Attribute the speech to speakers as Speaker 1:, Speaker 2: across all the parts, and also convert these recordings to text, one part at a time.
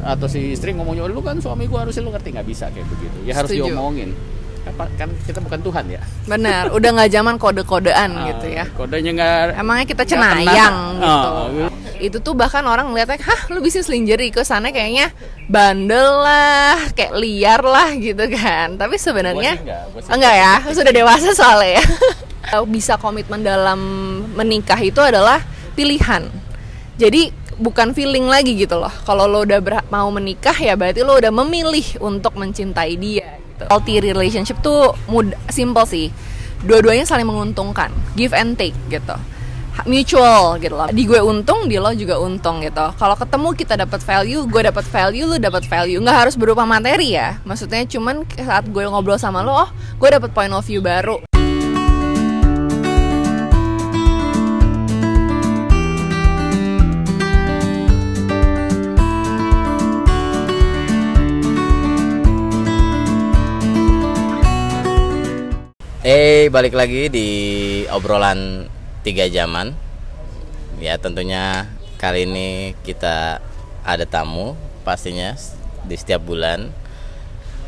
Speaker 1: atau si istri ngomongnya, lu kan suami gua harusnya lu ngerti, nggak bisa kayak begitu. Ya harus
Speaker 2: Setuju.
Speaker 1: diomongin. Kan kita bukan Tuhan ya.
Speaker 2: Benar, udah nggak zaman kode-kodean gitu ya.
Speaker 1: Kodenya nggak.
Speaker 2: Emangnya kita
Speaker 1: nggak
Speaker 2: cenayang
Speaker 1: kena.
Speaker 2: gitu. Itu tuh bahkan orang ngeliatnya, hah lu bisnis lingerie, kesannya kayaknya bandel lah, kayak liar lah gitu kan. Tapi sebenarnya
Speaker 1: Gua sih
Speaker 2: enggak ya, sudah dewasa soalnya ya. Bisa komitmen dalam menikah itu adalah pilihan. Jadi bukan feeling lagi gitu loh. Kalau lo udah mau menikah ya berarti lo udah memilih untuk mencintai dia gitu. Healthy relationship tuh simple sih. Dua-duanya saling menguntungkan, give and take gitu. Mutual gitu loh. Di gue untung, di lo juga untung gitu. Kalau ketemu kita dapat value, gue dapat value, lo dapat value. Nggak harus berupa materi ya. Maksudnya cuman saat gue ngobrol sama lo, oh gue dapat point of view baru.
Speaker 3: Balik lagi di obrolan 3 jaman. Ya tentunya kali ini kita ada tamu pastinya di setiap bulan.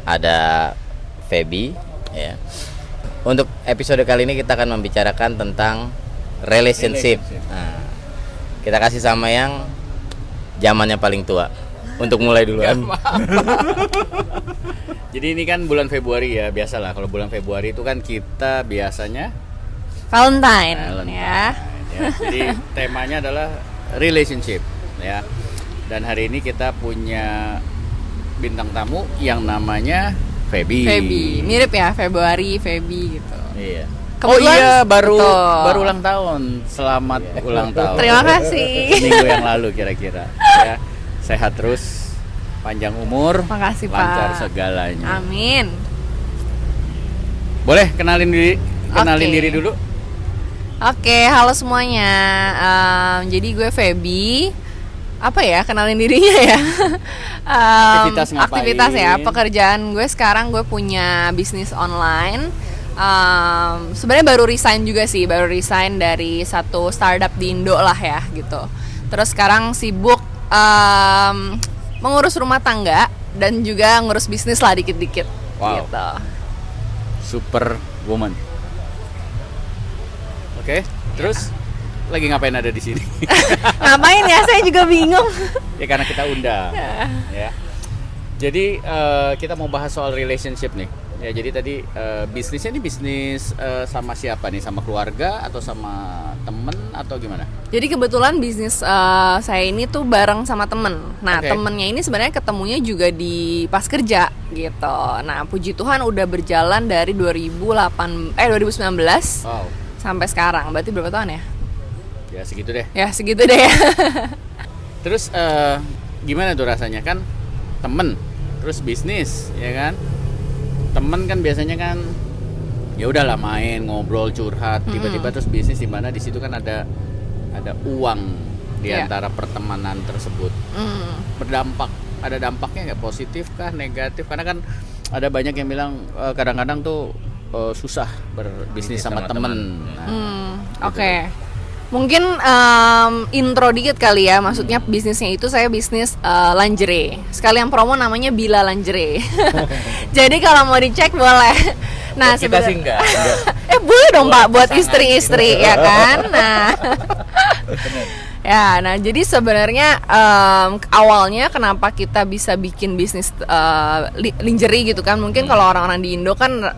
Speaker 3: Ada Feby ya. Untuk episode kali ini kita akan membicarakan tentang relationship. Nah, kita kasih sama yang zamannya paling tua. Untuk mulai duluan.
Speaker 1: Jadi ini kan bulan Februari ya, biasalah kalau bulan Februari itu kan kita biasanya
Speaker 2: Valentine.
Speaker 1: Ya. Jadi temanya adalah relationship ya. Dan hari ini kita punya bintang tamu yang namanya Feby.
Speaker 2: Feby, mirip ya Februari, Feby gitu.
Speaker 1: Iya.
Speaker 2: Kebetulan,
Speaker 1: baru
Speaker 2: betul.
Speaker 1: ulang tahun. Selamat ulang tahun.
Speaker 2: Terima kasih.
Speaker 1: Seminggu yang lalu kira-kira ya. Sehat terus, panjang umur,
Speaker 2: Makasih,
Speaker 1: lancar
Speaker 2: Pak.
Speaker 1: segalanya.
Speaker 2: Amin.
Speaker 1: Boleh kenalin diri dulu.
Speaker 2: Oke, halo semuanya. Jadi gue Feby. Apa ya, kenalin dirinya ya.
Speaker 1: Aktivitas ngapain?
Speaker 2: Aktivitas ya. Pekerjaan gue sekarang gue punya bisnis online. Sebenarnya baru resign juga sih, baru resign dari satu startup di Indo lah ya gitu. Terus sekarang sibuk mengurus rumah tangga dan juga ngurus bisnis lah dikit-dikit.
Speaker 1: Wow.
Speaker 2: Gitu.
Speaker 1: Super woman. Oke, terus lagi ngapain ada di sini?
Speaker 2: Ngapain ya? Saya juga bingung.
Speaker 1: Ya karena kita undang. Ya. Jadi kita mau bahas soal relationship nih. Ya jadi tadi bisnisnya ini bisnis sama siapa nih? Sama keluarga atau sama temen atau gimana?
Speaker 2: Jadi kebetulan bisnis saya ini tuh bareng sama temen. Nah temennya ini sebenarnya ketemunya juga di pas kerja gitu. Nah puji Tuhan udah berjalan dari 2019
Speaker 1: Wow.
Speaker 2: sampai sekarang. Berarti berapa tahun ya?
Speaker 1: Ya segitu deh.
Speaker 2: Ya segitu deh ya.
Speaker 1: Terus gimana tuh rasanya kan temen, terus bisnis, ya kan? Temen kan biasanya kan ya udahlah main ngobrol curhat, tiba-tiba terus bisnis di mana di situ kan ada uang di antara pertemanan tersebut. Ada dampaknya nggak, positif kah negatif? Karena kan ada banyak yang bilang kadang-kadang tuh susah berbisnis sama temen.
Speaker 2: Oke. Mungkin intro dikit kali ya, maksudnya bisnisnya itu saya bisnis lingerie. Sekalian promo namanya Bila Lingerie. Jadi kalau mau dicek boleh. Nah,
Speaker 3: kita sih enggak.
Speaker 2: Boleh dong Pak buat istri-istri ya kan. Nah. Ya, nah jadi sebenarnya awalnya kenapa kita bisa bikin bisnis lingerie gitu kan? Mungkin kalau orang-orang di Indo kan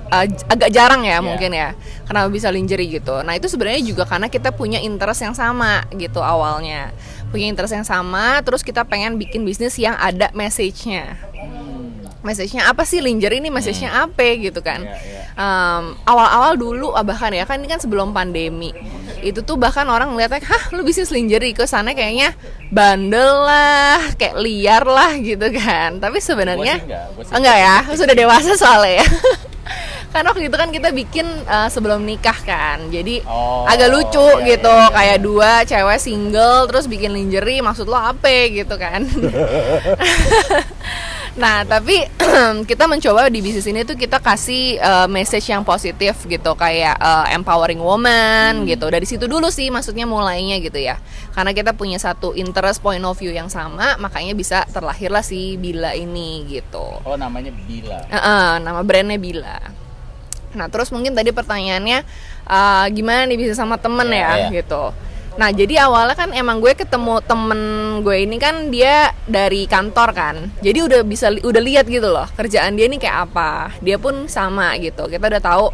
Speaker 2: agak jarang ya mungkin ya. Kenapa bisa lingerie gitu? Nah itu sebenarnya juga karena kita punya interest yang sama gitu awalnya. Punya interest yang sama, terus kita pengen bikin bisnis yang ada message-nya. Message-nya apa sih lingerie ini? Message-nya apa gitu kan? Awal-awal dulu bahkan ya kan ini kan sebelum pandemi. Itu tuh bahkan orang ngeliatnya, hah lu bisnis lingerie, kesannya kayaknya bandel lah, kayak liar lah gitu kan. Tapi sebenarnya enggak ya, sudah dewasa soalnya ya. Kan waktu itu kan kita bikin sebelum nikah kan, jadi agak lucu gitu, kayak dua cewek single terus bikin lingerie, maksud lo apa gitu kan? Nah, tapi kita mencoba di bisnis ini tuh kita kasih message yang positif gitu, kayak empowering woman gitu. Dari situ dulu sih maksudnya mulainya gitu ya. Karena kita punya satu interest point of view yang sama, makanya bisa terlahirlah si Bila ini gitu.
Speaker 1: Oh, namanya Bila.
Speaker 2: Nama brandnya Bila. Nah, terus mungkin tadi pertanyaannya gimana nih bisa sama temen ya gitu. Nah, jadi awalnya kan emang gue ketemu temen gue ini kan dia dari kantor kan, jadi udah lihat gitu loh kerjaan dia ini kayak apa. Dia pun sama gitu, kita udah tahu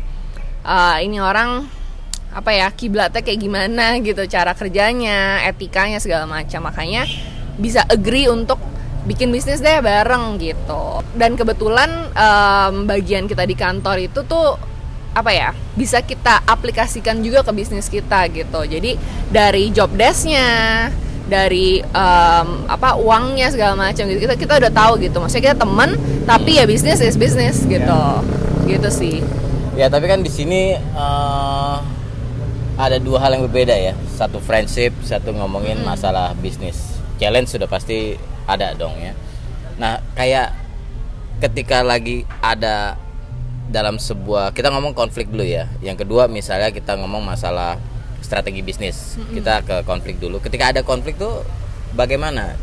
Speaker 2: ini orang apa ya, kiblatnya kayak gimana gitu, cara kerjanya, etikanya segala macam. Makanya bisa agree untuk bikin bisnis deh bareng gitu. Dan kebetulan bagian kita di kantor itu tuh apa ya, bisa kita aplikasikan juga ke bisnis kita gitu. Jadi dari job desk-nya, dari uangnya segala macam gitu, kita udah tahu gitu. Maksudnya kita teman tapi ya bisnis is bisnis gitu. Gitu sih.
Speaker 3: Ya, tapi kan di sini ada dua hal yang berbeda ya. Satu friendship, satu ngomongin masalah bisnis. Challenge sudah pasti ada dong ya. Nah, kayak ketika lagi ada dalam sebuah, kita ngomong konflik dulu ya. Yang kedua misalnya kita ngomong masalah strategi bisnis. Kita ke konflik dulu. Ketika ada konflik tuh bagaimana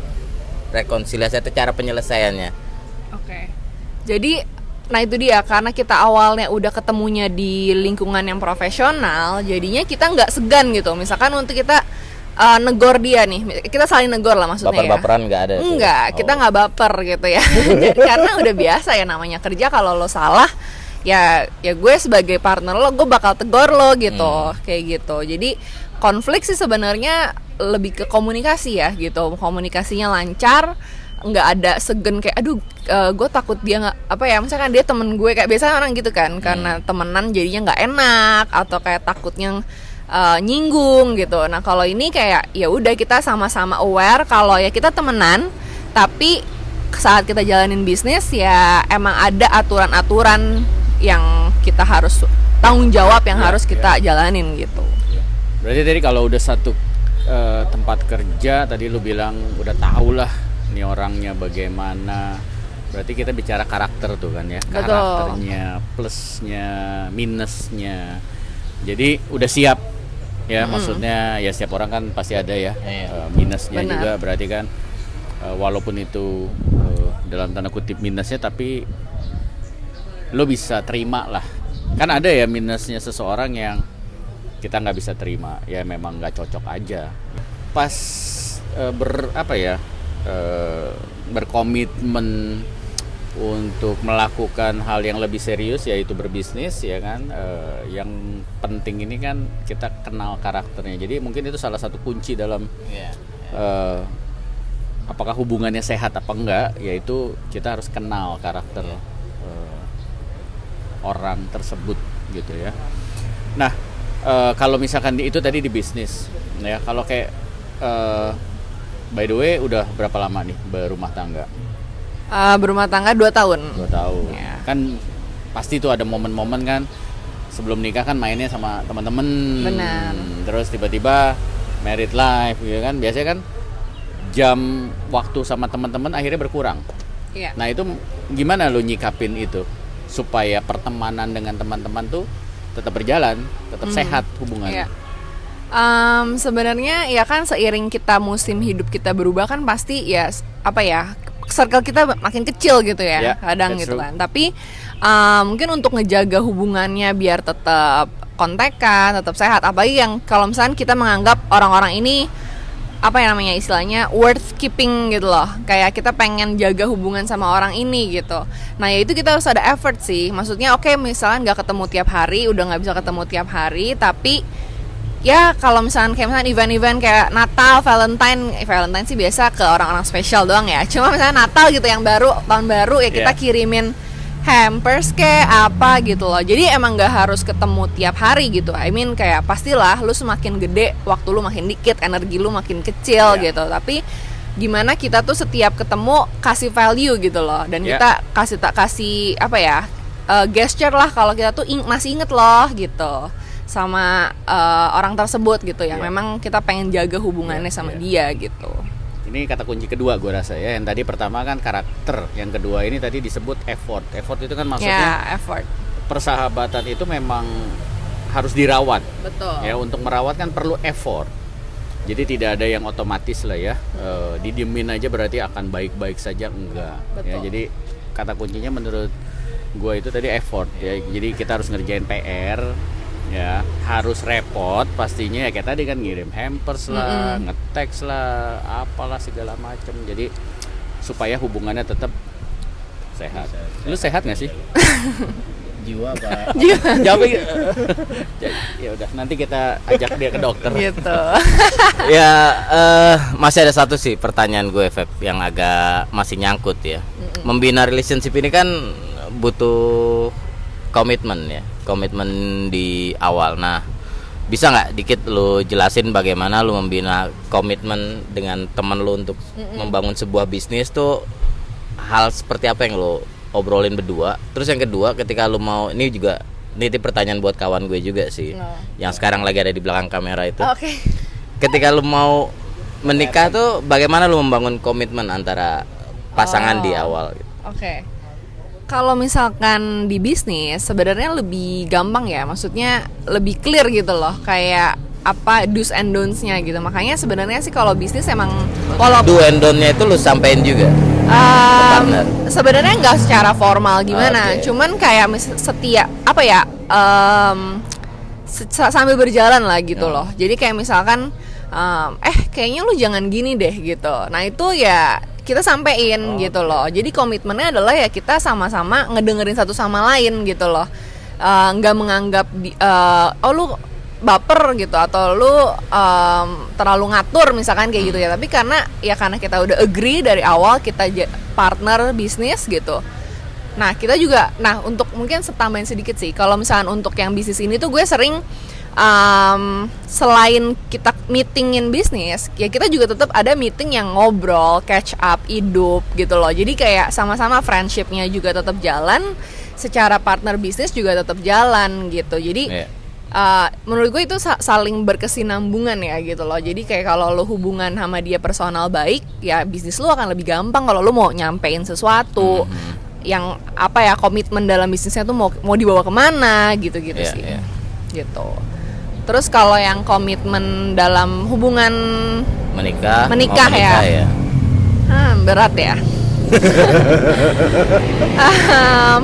Speaker 3: rekonsiliasi atau cara penyelesaiannya?
Speaker 2: Oke. Jadi nah itu dia, karena kita awalnya udah ketemunya di lingkungan yang profesional, jadinya kita nggak segan gitu. Misalkan untuk kita negor dia nih, kita saling negor lah maksudnya.
Speaker 3: Baper-baperan nggak ada?
Speaker 2: Enggak, kita nggak baper gitu ya. Karena udah biasa ya namanya kerja, kalau lo salah ya gue sebagai partner lo, gue bakal tegur lo gitu, kayak gitu. Jadi konflik sih sebenarnya lebih ke komunikasi ya gitu. Komunikasinya lancar, nggak ada segen kayak aduh gue takut dia nggak apa ya, misalkan dia temen gue kayak biasanya orang gitu kan, karena temenan jadinya nggak enak atau kayak takutnya nyinggung gitu. Nah kalau ini kayak ya udah kita sama-sama aware kalau ya kita temenan, tapi saat kita jalanin bisnis ya emang ada aturan-aturan yang kita harus tanggung jawab, yang harus kita jalanin gitu.
Speaker 1: Berarti tadi kalau udah satu tempat kerja, tadi lu bilang udah tahu lah nih orangnya bagaimana. Berarti kita bicara karakter tuh kan ya.
Speaker 2: Betul.
Speaker 1: Karakternya, plusnya, minusnya. Jadi udah siap ya, maksudnya ya setiap orang kan pasti ada ya minusnya.
Speaker 2: Benar.
Speaker 1: Juga berarti kan walaupun itu dalam tanda kutip minusnya, tapi lo bisa terima lah. Kan ada ya minusnya seseorang yang kita nggak bisa terima, ya memang nggak cocok aja. Pas berkomitmen untuk melakukan hal yang lebih serius, yaitu berbisnis ya kan, yang penting ini kan kita kenal karakternya. Jadi mungkin itu salah satu kunci dalam apakah hubungannya sehat apa enggak, yaitu kita harus kenal karakter orang tersebut gitu ya. Nah kalau misalkan itu tadi di bisnis ya, kalau kayak by the way udah berapa lama nih berumah tangga?
Speaker 2: Berumah tangga 2 tahun.
Speaker 1: 2 tahun
Speaker 2: Ya.
Speaker 1: Kan pasti tuh ada momen-momen kan sebelum nikah kan mainnya sama teman-teman.
Speaker 2: Benar.
Speaker 1: Terus tiba-tiba married life gitu kan, biasanya kan jam waktu sama teman-teman akhirnya berkurang.
Speaker 2: Iya.
Speaker 1: Nah itu gimana lo nyikapin itu supaya pertemanan dengan teman-teman tuh tetap berjalan, tetap sehat hubungannya?
Speaker 2: Iya. Sebenarnya ya kan seiring kita musim hidup kita berubah kan pasti ya circle kita makin kecil gitu ya, kadang gitu kan. Tapi mungkin untuk ngejaga hubungannya biar tetap kontekan, tetap sehat. Apalagi yang kalau misalnya kita menganggap orang-orang ini istilahnya worth keeping gitu loh, kayak kita pengen jaga hubungan sama orang ini gitu. Nah ya itu kita harus ada effort sih. Maksudnya misalnya nggak ketemu tiap hari, udah nggak bisa ketemu tiap hari, tapi ya kalau misalnya event-event kayak Natal, Valentine sih biasa ke orang-orang spesial doang ya. Cuma misalnya Natal gitu yang baru, tahun baru ya kita kirimin hampers kayak apa gitu loh. Jadi emang nggak harus ketemu tiap hari gitu. Kayak pastilah lu semakin gede waktu lu makin dikit, energi lu makin kecil gitu. Tapi gimana kita tuh setiap ketemu kasih value gitu loh. Dan kita kasih gesture lah kalau kita tuh masih inget loh gitu sama orang tersebut gitu yang memang kita pengen jaga hubungannya sama dia gitu.
Speaker 1: Ini kata kunci kedua gue rasa ya. Yang tadi pertama kan karakter, yang kedua ini tadi disebut effort. Effort itu kan maksudnya
Speaker 2: effort.
Speaker 1: persahabatan itu memang harus dirawat.
Speaker 2: Betul.
Speaker 1: Ya, untuk merawat kan perlu effort. Jadi tidak ada yang otomatis lah ya. Didiemin aja berarti akan baik-baik saja, enggak. Ya,
Speaker 2: Betul.
Speaker 1: jadi kata kuncinya menurut gue itu tadi effort ya. Jadi kita harus ngerjain PR ya, harus repot pastinya ya, kayak tadi kan ngirim hampers lah, nge-text lah, apalah segala macam. Jadi supaya hubungannya tetap sehat. Lu sehat nggak sih?
Speaker 3: Jiwa apa?
Speaker 1: Jawab ya udah, nanti kita ajak dia ke dokter.
Speaker 2: Gitu.
Speaker 3: Ya masih ada satu sih pertanyaan gue, Feb, yang agak masih nyangkut ya. Membina relationship ini kan butuh komitmen ya, komitmen di awal. Nah, bisa nggak dikit lu jelasin bagaimana lu membina komitmen dengan teman lu untuk membangun sebuah bisnis tuh, hal seperti apa yang lu obrolin berdua? Terus yang kedua, ketika lu mau, ini juga nitip pertanyaan buat kawan gue juga sih, yang sekarang lagi ada di belakang kamera itu.
Speaker 2: Oke.
Speaker 3: Ketika lu mau menikah tuh, bagaimana lu membangun komitmen antara pasangan di awal gitu?
Speaker 2: Oke. Kalau misalkan di bisnis sebenarnya lebih gampang ya, maksudnya lebih clear gitu loh, kayak apa do's and don'ts-nya gitu. Makanya sebenarnya sih kalau bisnis emang
Speaker 3: Do and don't-nya itu lu sampein juga? Partner.
Speaker 2: Sebenarnya nggak secara formal gimana,
Speaker 3: Oke.
Speaker 2: cuman kayak setia apa ya, sambil berjalan lah gitu loh. Jadi kayak misalkan kayaknya lu jangan gini deh gitu. Nah itu ya kita sampein gitu loh. Jadi komitmennya adalah ya kita sama-sama ngedengerin satu sama lain gitu loh. Nggak menganggap oh lu baper gitu, atau lu terlalu ngatur misalkan kayak gitu ya. Tapi karena kita udah agree dari awal kita partner bisnis gitu. Nah kita juga, untuk mungkin tambahin sedikit sih, kalau misalkan untuk yang bisnis ini tuh gue sering selain kita meetingin bisnis, ya kita juga tetap ada meeting yang ngobrol, catch up, hidup gitu loh. Jadi kayak sama-sama friendshipnya juga tetap jalan, secara partner bisnis juga tetap jalan gitu. Jadi menurut gue itu saling berkesinambungan ya gitu loh. Jadi kayak kalau lo hubungan sama dia personal baik, ya bisnis lo akan lebih gampang kalau lo mau nyampein sesuatu. Yang apa ya, komitmen dalam bisnisnya tuh mau dibawa kemana gitu-gitu sih. Gitu. Terus kalau yang komitmen dalam hubungan
Speaker 3: Menikah
Speaker 2: ya. Berat ya.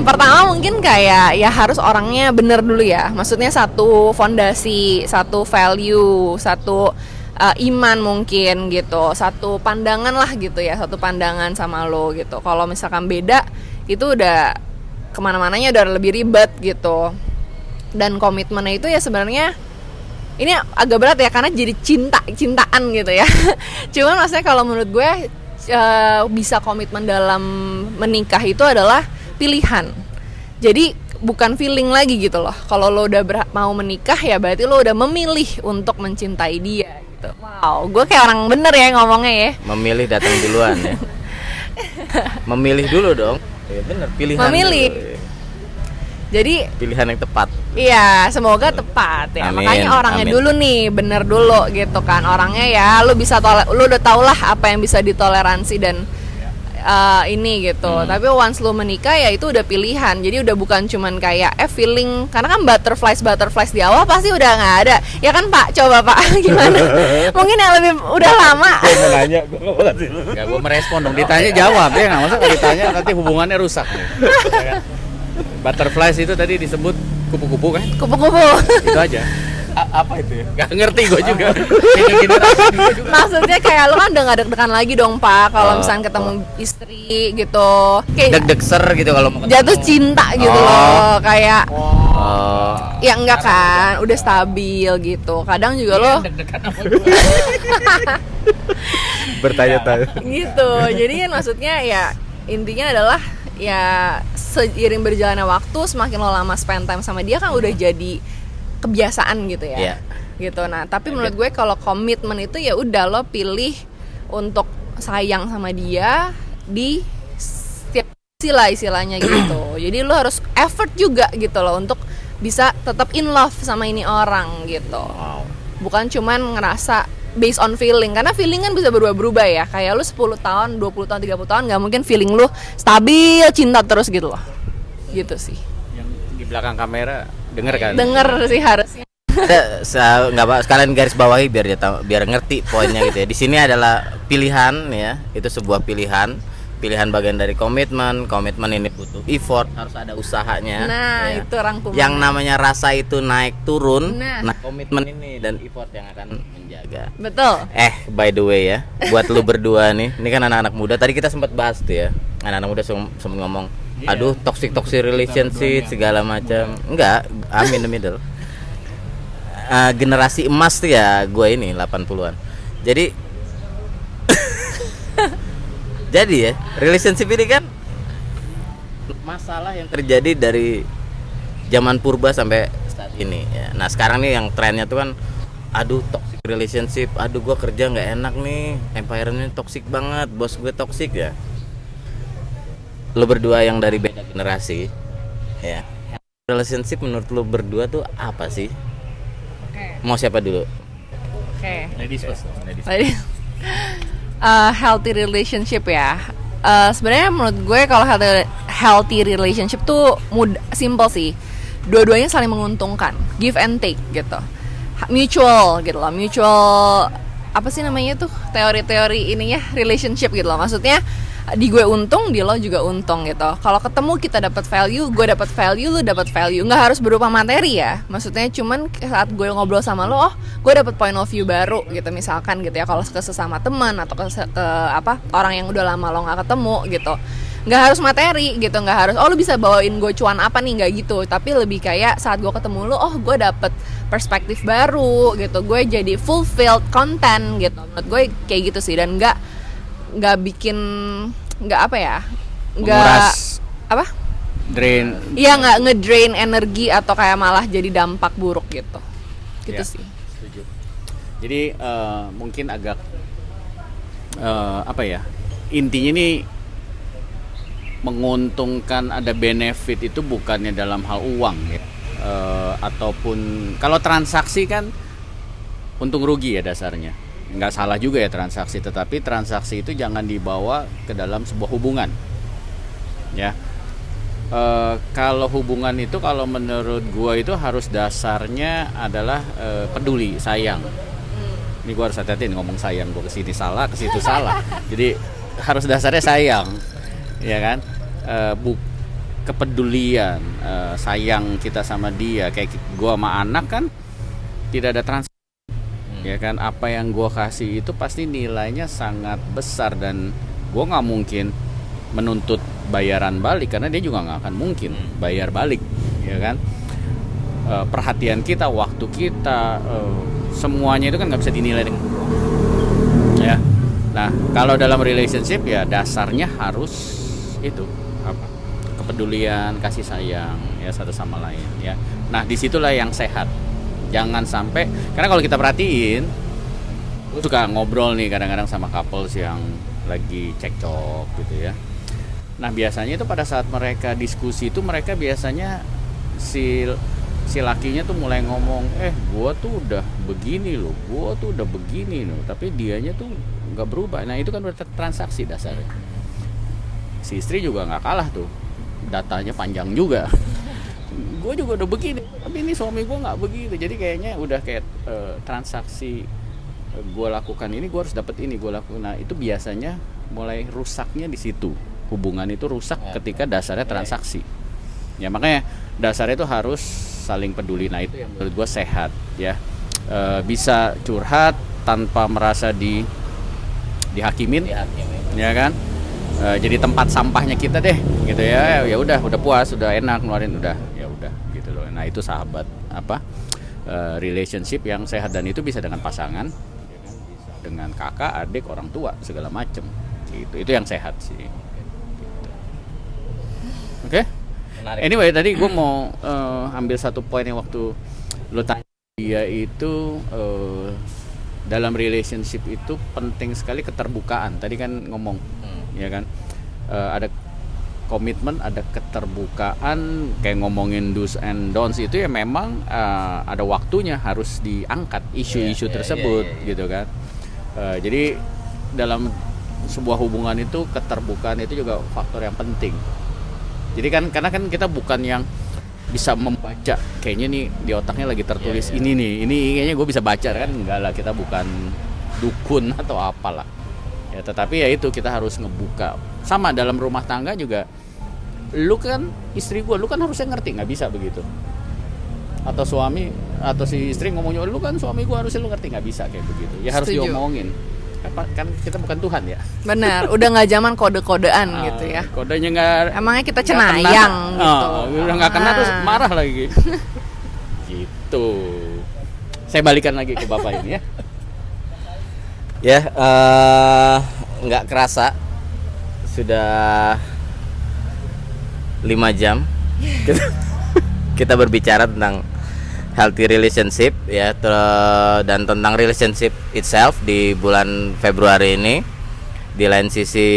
Speaker 2: Pertama mungkin kayak ya harus orangnya bener dulu ya. Maksudnya satu fondasi, satu value, satu iman mungkin gitu, satu pandangan lah gitu ya, satu pandangan sama lo gitu. Kalau misalkan beda, itu udah kemana-mananya udah lebih ribet gitu. Dan komitmennya itu ya sebenarnya ini agak berat ya, karena jadi cintaan gitu ya. Cuman maksudnya kalau menurut gue bisa komitmen dalam menikah itu adalah pilihan. Jadi bukan feeling lagi gitu loh. Kalau lo udah mau menikah ya berarti lo udah memilih untuk mencintai dia gitu. Wow, gue kayak orang bener ya ngomongnya ya.
Speaker 3: Memilih datang duluan ya. Memilih dulu dong. Ya bener, pilihan.
Speaker 2: Memilih.
Speaker 3: Dulu.
Speaker 2: Jadi
Speaker 3: pilihan yang tepat.
Speaker 2: Iya, semoga tepat ya.
Speaker 3: Amin,
Speaker 2: Makanya orangnya
Speaker 3: amin.
Speaker 2: dulu nih, bener dulu gitu kan. Orangnya ya lu udah tau lah apa yang bisa ditoleransi dan ini gitu. Tapi once lu menikah ya itu udah pilihan. Jadi udah bukan cuman kayak feeling, karena kan butterflies di awal pasti udah nggak ada. Ya kan Pak, coba Pak gimana? Mungkin yang lebih udah lama.
Speaker 4: Gue mau nanya, gue mau kasih lu.
Speaker 1: Gak, gue merespon dong. Ditanya jawab ya, nggak masa kalau ditanya nanti hubungannya rusak nih. Ya kan? Butterflies itu tadi disebut kupu-kupu kan?
Speaker 2: Kupu-kupu.
Speaker 1: Itu aja.
Speaker 4: Apa itu ya?
Speaker 1: Gak ngerti gue juga. Beda generasi gue juga.
Speaker 2: Maksudnya kayak lu kan udah gak deg-degan lagi dong Pak kalau misalnya ketemu istri gitu. Kayak
Speaker 3: Deg-deg ser gitu kalau mau ketemu.
Speaker 2: jatuh cinta gitu loh. Kayak
Speaker 3: Oh.
Speaker 2: ya enggak kan, udah stabil gitu. Kadang juga lo
Speaker 1: Deg-degan sama gue.
Speaker 4: Bertanya-tanya.
Speaker 2: gitu. Jadi kan maksudnya ya intinya adalah ya seiring berjalannya waktu, semakin lo lama spend time sama dia kan udah jadi kebiasaan gitu ya.
Speaker 3: Iya.
Speaker 2: Gitu. Nah, tapi menurut gue kalau komitmen itu ya udah lo pilih untuk sayang sama dia di setiap sila istilahnya gitu. Jadi lo harus effort juga gitu loh untuk bisa tetap in love sama ini orang gitu.
Speaker 3: Wow.
Speaker 2: Bukan cuman ngerasa based on feeling, karena feeling kan bisa berubah-berubah ya. Kayak lu 10 tahun, 20 tahun, 30 tahun nggak mungkin feeling lu stabil cinta terus gitu loh. Gitu sih.
Speaker 1: Yang di belakang kamera denger kan?
Speaker 2: Denger sih harusnya.
Speaker 3: Nggak apa, sekalian garis bawahi biar dia tahu, biar ngerti poinnya gitu ya. Di sini adalah pilihan ya, itu sebuah pilihan bagian dari komitmen ini butuh effort, harus ada usahanya.
Speaker 2: Nah,
Speaker 3: ya.
Speaker 2: itu rangkuman.
Speaker 3: Yang namanya rasa itu naik turun,
Speaker 2: Nah.
Speaker 3: komitmen ini dan effort yang akan menjaga.
Speaker 2: Betul.
Speaker 3: By the way ya, buat lu berdua nih, ini kan anak-anak muda. Tadi kita sempat bahas tuh ya, anak-anak muda sempat ngomong, aduh toxic relationship segala macam. Enggak, I'm in the middle. Generasi emas tuh ya, gue ini 80-an. Jadi ya, relationship ini kan masalah yang terjadi dari zaman purba sampai saat ini ya. Nah sekarang nih yang trennya tuh kan, aduh toxic relationship, aduh gue kerja nggak enak nih, empire-nya toxic banget, bos gue toxic ya. Lo berdua yang dari beda generasi ya, relationship menurut lo berdua tuh apa sih? Mau siapa dulu?
Speaker 2: Oke.
Speaker 1: Ladies first.
Speaker 2: Healthy relationship ya. Sebenarnya menurut gue kalau healthy relationship tuh simple sih. Dua-duanya saling menguntungkan, give and take gitu. Mutual gitu loh. Mutual apa sih namanya tuh? Teori-teori ininya relationship gitu loh. Maksudnya di gue untung, di lo juga untung gitu. Kalau ketemu kita dapat value, gue dapat value, lo dapat value. Nggak harus berupa materi ya. Maksudnya cuman saat gue ngobrol sama lo, gue dapat point of view baru gitu misalkan gitu ya. Kalau ke sesama teman atau ke orang yang udah lama lo nggak ketemu gitu. Nggak harus materi gitu, nggak harus lo bisa bawain gue cuan apa nih, nggak gitu. Tapi lebih kayak saat gue ketemu lo, gue dapet perspektif baru gitu. Gue jadi fulfilled content gitu. Menurut gue kayak gitu sih, dan nggak bikin
Speaker 1: Menguras.
Speaker 2: apa
Speaker 1: Drain.
Speaker 2: iya, nggak ngedrain energi atau kayak malah jadi dampak buruk gitu
Speaker 1: Ya,
Speaker 2: sih.
Speaker 1: setuju. Jadi mungkin agak intinya nih, menguntungkan, ada benefit itu bukannya dalam hal uang ya, ataupun kalau transaksi kan untung rugi ya dasarnya. Nggak salah juga ya transaksi, tetapi transaksi itu jangan dibawa ke dalam sebuah hubungan ya. Kalau hubungan itu, kalau menurut gua itu harus dasarnya adalah peduli, sayang. Ini gua harus hati-hati ngomong sayang, gua kesini salah, kesitu salah. Jadi harus dasarnya sayang ya kan, kepedulian, sayang kita sama dia. Kayak gua sama anak kan tidak ada transaksi ya kan. Apa yang gue kasih itu pasti nilainya sangat besar, dan gue nggak mungkin menuntut bayaran balik karena dia juga nggak akan mungkin bayar balik ya kan. Perhatian kita, waktu kita, semuanya itu kan nggak bisa dinilai dengan uang ya. Nah kalau dalam relationship ya dasarnya harus itu kepedulian, kasih sayang ya satu sama lain ya. Nah disitulah yang sehat. Jangan sampai, karena kalau kita perhatiin, gue suka ngobrol nih kadang-kadang sama couples yang lagi cekcok gitu ya. Nah biasanya itu pada saat mereka diskusi itu, mereka biasanya si lakinya tuh mulai ngomong, gue tuh udah begini loh, tapi dianya tuh nggak berubah. Nah itu kan berarti transaksi dasarnya. Si istri juga nggak kalah tuh, datanya panjang juga. Gue juga udah begini, tapi ini suami gue nggak begitu. Jadi kayaknya udah kayak transaksi, gue lakukan ini, gue harus dapat ini, gue lakukan. Nah itu biasanya mulai rusaknya di situ. Hubungan itu rusak ketika dasarnya transaksi. Ya makanya dasarnya itu harus saling peduli. Nah itu yang menurut gue sehat ya. Bisa curhat tanpa merasa dihakimin, ya kan. Jadi tempat sampahnya kita deh gitu ya. Ya udah puas, udah enak ngeluarin, udah gitu loh. Nah itu sahabat relationship yang sehat, dan itu bisa dengan pasangan, bisa dengan kakak, adik, orang tua, segala macem gitu. Itu yang sehat sih gitu. Oke. Anyway tadi gue mau ambil satu poin yang waktu lo tanya dia itu, dalam relationship itu penting sekali keterbukaan. Tadi kan ngomong ya kan, ada komitmen, ada keterbukaan. Kayak ngomongin do's and don'ts itu ya memang ada waktunya harus diangkat isu-isu tersebut gitu kan. Jadi dalam sebuah hubungan itu keterbukaan itu juga faktor yang penting. Jadi kan karena kan kita bukan yang bisa membaca kayaknya nih di otaknya lagi tertulis ini nih, ini kayaknya gue bisa baca kan, enggak lah, kita bukan dukun atau apalah ya, tetapi ya itu kita harus ngebuka. Sama dalam rumah tangga juga, lu kan istri gue, lu kan harusnya ngerti, nggak bisa begitu. Atau suami atau si istri ngomongnya, lu kan suami gue harusnya lu ngerti, nggak bisa kayak begitu ya. Harus
Speaker 2: Setuju.
Speaker 1: diomongin kan kita bukan Tuhan ya.
Speaker 2: Benar, udah nggak zaman kode-kodean gitu ya.
Speaker 1: Kodenya nggak,
Speaker 2: Emangnya kita
Speaker 1: nggak kena.
Speaker 2: cenayang gitu.
Speaker 1: Udah nggak kena terus marah lagi. Gitu. Saya balikan lagi ke bapak ini ya.
Speaker 3: Ya, nggak kerasa sudah 5 jam kita berbicara tentang healthy relationship ya, dan tentang relationship itself di bulan Februari ini. Di lain sisi,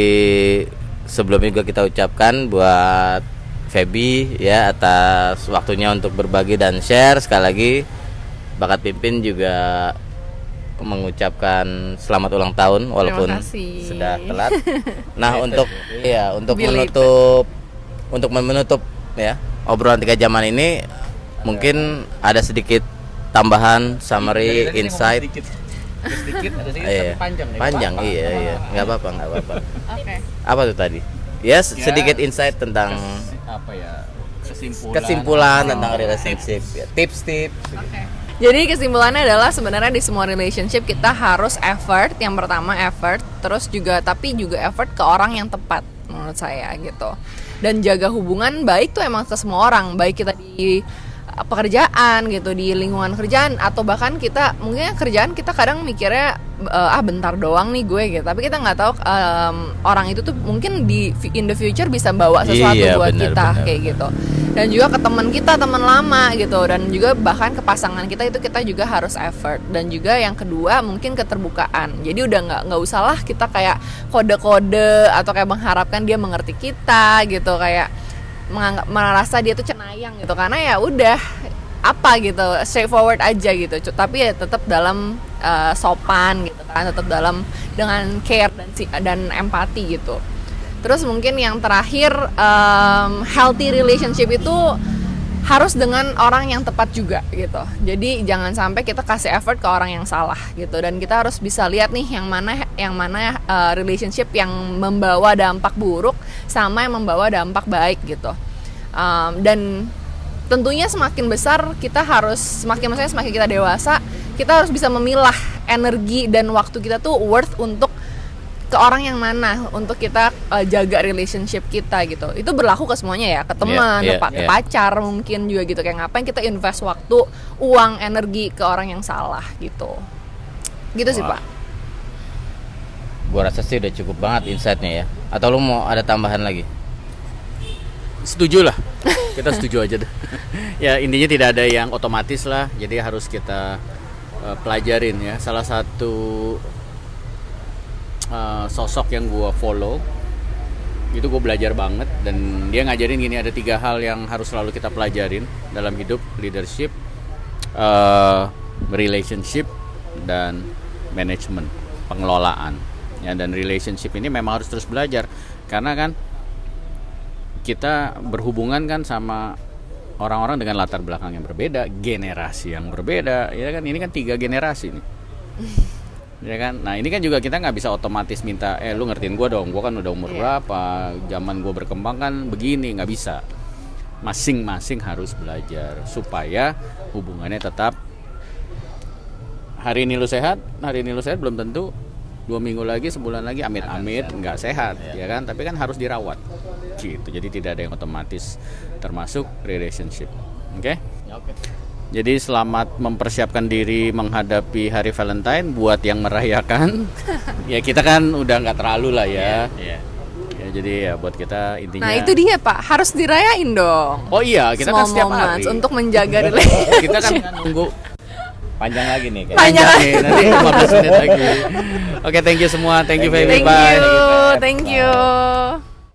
Speaker 3: sebelumnya juga kita ucapkan buat Feby ya atas waktunya untuk berbagi dan share. Sekali lagi Bakat Pimpin juga mengucapkan selamat ulang tahun walaupun
Speaker 2: Terima kasih.
Speaker 3: sudah telat. Nah, untuk
Speaker 2: Belated.
Speaker 3: menutup ya obrolan 3 jaman ini, mungkin ada sedikit tambahan summary insight.
Speaker 1: Sedikit ada sedikit
Speaker 3: Iya.
Speaker 1: tapi panjang nih.
Speaker 3: Panjang,
Speaker 1: Apa?
Speaker 3: iya. Nggak apa-apa.
Speaker 2: Oke.
Speaker 3: Apa tuh tadi? Yes,
Speaker 1: Ya,
Speaker 3: sedikit insight tentang
Speaker 1: Apa ya?
Speaker 3: kesimpulan tentang relationship ya. Tips-tips.
Speaker 2: Jadi kesimpulannya adalah sebenarnya di semua relationship kita harus effort. Yang pertama effort, terus juga effort ke orang yang tepat menurut saya gitu. Dan jaga hubungan baik tuh emang ke semua orang, baik kita di pekerjaan gitu, di lingkungan kerjaan, atau bahkan kita mungkin kerjaan kita kadang mikirnya bentar doang nih gue gitu, tapi kita nggak tahu orang itu tuh mungkin in the future bisa bawa sesuatu
Speaker 3: Iya,
Speaker 2: buat
Speaker 3: benar,
Speaker 2: kita
Speaker 3: benar.
Speaker 2: kayak gitu. Dan juga ke teman kita, teman lama gitu, dan juga bahkan ke pasangan kita itu kita juga harus effort. Dan juga yang kedua mungkin keterbukaan. Jadi udah nggak usah lah kita kayak kode-kode atau kayak mengharapkan dia mengerti kita gitu, kayak merasa dia tuh cenayang gitu, karena ya udah apa gitu, straightforward aja gitu. Tapi ya tetap dalam sopan gitu kan, tetap dalam dengan care dan empati gitu. Terus mungkin yang terakhir, healthy relationship itu harus dengan orang yang tepat juga gitu. Jadi jangan sampai kita kasih effort ke orang yang salah gitu. Dan kita harus bisa lihat nih yang mana relationship yang membawa dampak buruk sama yang membawa dampak baik gitu. Dan tentunya semakin besar kita harus semakin kita dewasa, kita harus bisa memilah energi dan waktu kita tuh worth untuk ke orang yang mana untuk kita jaga relationship kita gitu. Itu berlaku ke semuanya ya, ke teman, ke pacar mungkin juga gitu. Kayak ngapain kita invest waktu, uang, energi ke orang yang salah gitu. Gitu sih, Pak.
Speaker 3: Gua rasa sih udah cukup banget insight-nya ya. Atau lu mau ada tambahan lagi?
Speaker 1: Setuju lah. Kita setuju aja deh. Ya intinya tidak ada yang otomatis lah. Jadi harus kita pelajarin ya. Salah satu sosok yang gue follow itu gue belajar banget, dan dia ngajarin gini, ada 3 hal yang harus selalu kita pelajarin dalam hidup: leadership, relationship, dan management, pengelolaan ya. Dan relationship ini memang harus terus belajar, karena kan kita berhubungan kan sama orang-orang dengan latar belakang yang berbeda, generasi yang berbeda ya kan. Ini kan 3 generasi nih ya kan. Nah ini kan juga kita nggak bisa otomatis minta lu ngertiin gue dong, gue kan udah umur berapa, zaman gue berkembang kan begini, nggak bisa. Masing-masing harus belajar supaya hubungannya tetap, hari ini lu sehat belum tentu 2 minggu lagi, sebulan lagi amit-amit nggak sehat ya kan. Tapi kan harus dirawat gitu. Jadi tidak ada yang otomatis, termasuk relationship. Oke? Jadi selamat mempersiapkan diri menghadapi hari Valentine buat yang merayakan. Ya kita kan udah nggak terlalu lah ya. Ya jadi ya buat kita intinya.
Speaker 2: Nah itu dia Pak, harus dirayain dong.
Speaker 1: Oh iya, kita kan setiap hari
Speaker 2: untuk menjaga relationship.
Speaker 1: kita kan nunggu
Speaker 3: Panjang lagi nih kayaknya.
Speaker 2: Panjang
Speaker 1: nih, nanti 15 menit lagi. Oke, thank you semua. Thank you Feby. Bye.
Speaker 2: Thank you.